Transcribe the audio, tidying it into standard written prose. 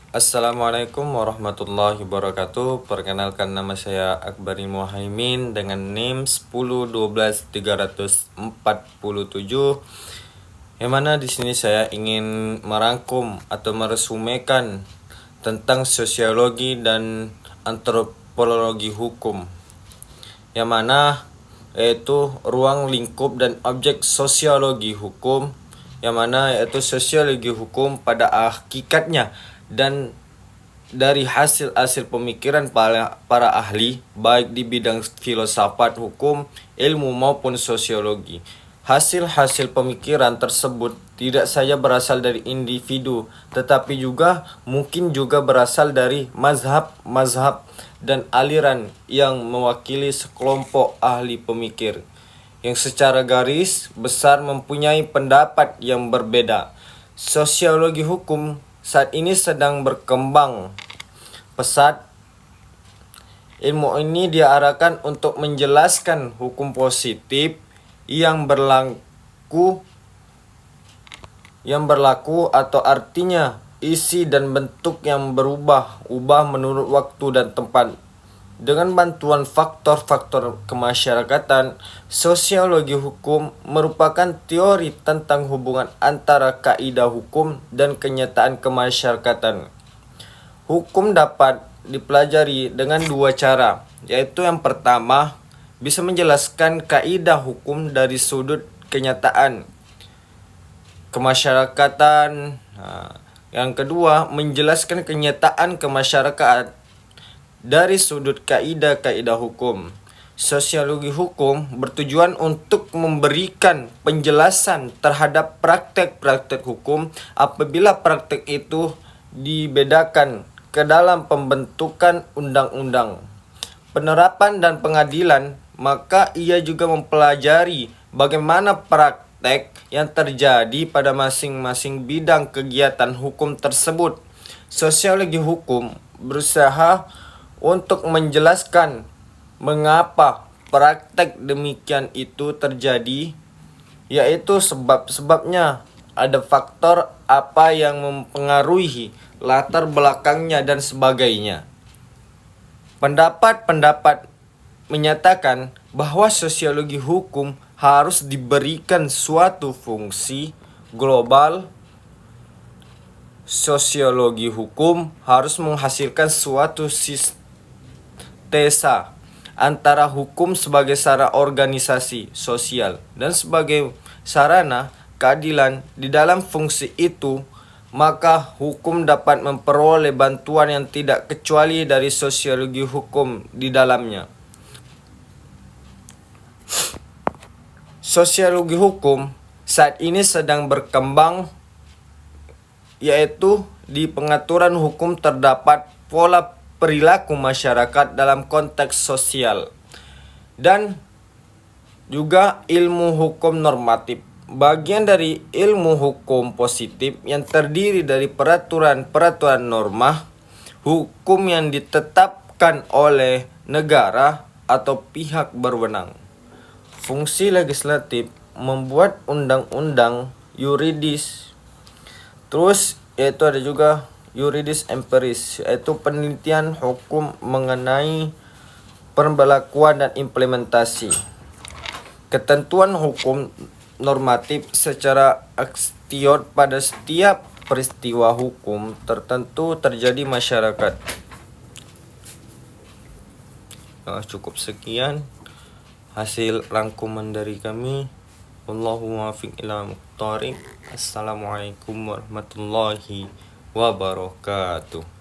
Assalamualaikum warahmatullahi wabarakatuh. Perkenalkan, nama saya Akbari Muhaimin dengan NIM 10 12 347, yang mana di sini saya ingin merangkum atau meresumekan tentang sosiologi dan antropologi hukum, yang mana yaitu ruang lingkup dan objek sosiologi hukum, yang mana yaitu sosiologi hukum pada hakikatnya dan dari hasil-hasil pemikiran para ahli baik di bidang filsafat hukum, ilmu maupun sosiologi. Hasil-hasil pemikiran tersebut tidak saja berasal dari individu, tetapi juga mungkin juga berasal dari mazhab dan aliran yang mewakili sekelompok ahli pemikir yang secara garis besar mempunyai pendapat yang berbeda. Sosiologi hukum saat ini sedang berkembang pesat. Ilmu ini diarahkan untuk menjelaskan hukum positif yang berlaku atau artinya isi dan bentuk yang berubah-ubah menurut waktu dan tempat. Dengan bantuan faktor-faktor kemasyarakatan, sosiologi hukum merupakan teori tentang hubungan antara kaidah hukum dan kenyataan kemasyarakatan. Hukum dapat dipelajari dengan dua cara, yaitu yang pertama, bisa menjelaskan kaidah hukum dari sudut kenyataan kemasyarakatan. Yang kedua, menjelaskan kenyataan kemasyarakatan dari sudut kaidah-kaidah hukum. Sosiologi hukum bertujuan untuk memberikan penjelasan terhadap praktek-praktek hukum apabila praktek itu dibedakan ke dalam pembentukan undang-undang, penerapan dan pengadilan. Maka ia juga mempelajari bagaimana praktek yang terjadi pada masing-masing bidang kegiatan hukum tersebut. Sosiologi hukum berusaha untuk menjelaskan mengapa praktek demikian itu terjadi, yaitu sebab-sebabnya, ada faktor apa yang mempengaruhi latar belakangnya dan sebagainya. Pendapat-pendapat menyatakan bahwa sosiologi hukum harus diberikan suatu fungsi global. Sosiologi hukum harus menghasilkan suatu sintesa antara hukum sebagai sarana organisasi sosial dan sebagai sarana keadilan. Di dalam fungsi itu, maka hukum dapat memperoleh bantuan yang tidak kecuali dari sosiologi hukum di dalamnya. Sosiologi hukum saat ini sedang berkembang, yaitu di pengaturan hukum terdapat pola perilaku masyarakat dalam konteks sosial dan juga ilmu hukum normatif. Bagian dari ilmu hukum positif yang terdiri dari peraturan-peraturan norma hukum yang ditetapkan oleh negara atau pihak berwenang. Fungsi legislatif membuat undang-undang yuridis. Terus yaitu ada juga yuridis empiris, yaitu penelitian hukum mengenai pemberlakuan dan implementasi. Ketentuan hukum normatif secara akstiot pada setiap peristiwa hukum tertentu terjadi masyarakat. Cukup sekian hasil rangkuman dari kami. Wallahu muwaffiq ila muqtariq. Assalamualaikum warahmatullahi wabarakatuh.